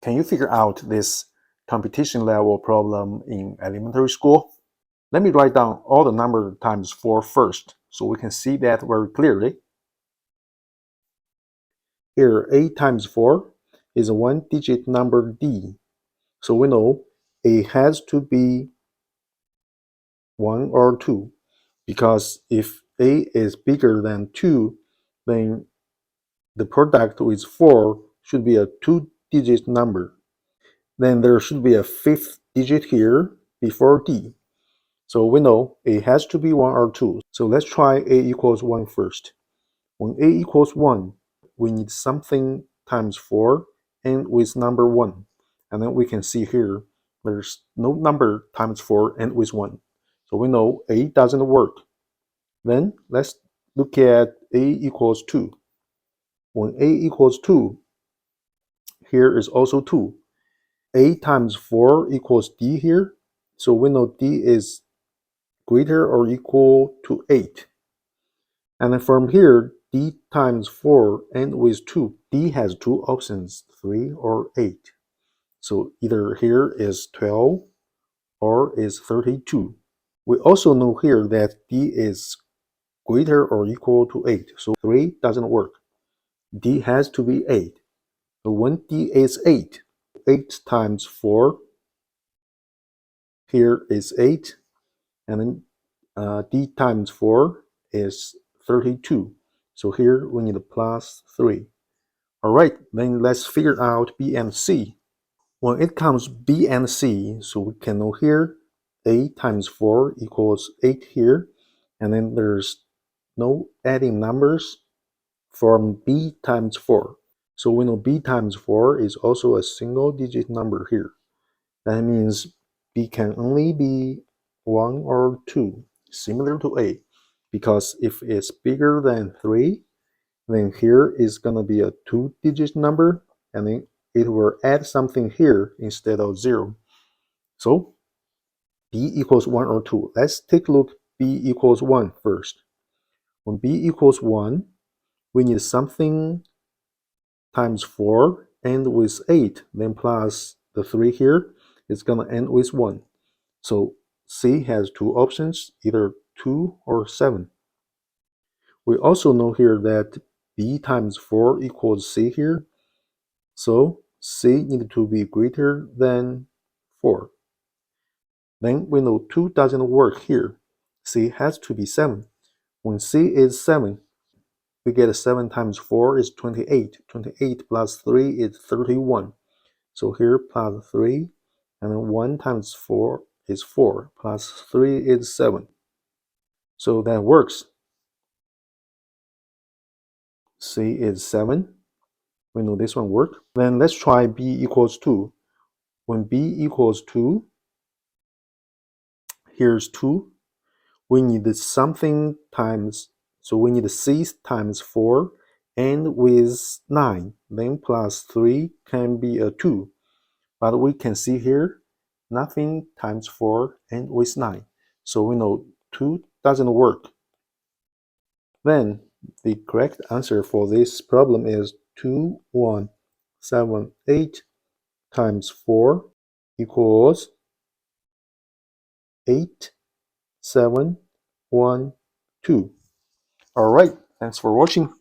Can you figure out this competition level problem in elementary school? Let me write down all the number times 4 first, so we can see that very clearly. Here, a times 4 is a one-digit number d. So we know a has to be 1 or 2, because if a is bigger than 2, then the product with 4 should be a two-digit number. Then there should be a fifth digit here before d. So we know a has to be 1 or 2. So let's try a equals 1 first. When a equals 1, we need something times 4 and with number 1. And then we can see here, there's no number times 4 and with 1. So we know a doesn't work. Then let's look at a equals 2. When a equals 2, here is also 2. A times 4 equals d here. So we know d is greater or equal to 8. And then from here, d times 4 and with 2. D has two options, 3 or 8. So either here is 12 or is 32. We also know here that d is greater or equal to 8. So 3 doesn't work. D has to be 8. So when d is 8, 8 times 4, here is 8. And then d times 4 is 32. So here we need a plus 3. Alright, then let's figure out B and C. When it comes B and C, so we can know here A times 4 equals 8 here. And then there's no adding numbers from B times 4. So we know B times 4 is also a single digit number here. That means B can only be 1 or 2, similar to A, because if it's bigger than 3, then here is going to be a two-digit number, and then it will add something here instead of 0. So B equals 1 or 2. Let's take a look B equals 1 first. When B equals 1, we need something times 4 and with 8, then plus the 3 here. It's going to end with 1. So C has two options, either 2 or 7. We also know here that B times 4 equals C here. So C needs to be greater than 4. Then we know 2 doesn't work here. C has to be 7. When C is 7, we get 7 times 4 is 28. 28 plus 3 is 31. So here plus 3, and then 1 times 4 is 4, plus 3 is 7. So that works. C is 7. We know this one works. Then let's try B equals 2. When B equals 2, here's 2. We need something times, so we need C times 4 and with 9. Then plus 3 can be a 2. But we can see here, nothing times 4 and with 9. So we know 2 doesn't work. Then the correct answer for this problem is 2178 times 4 equals 8712. All right, thanks for watching.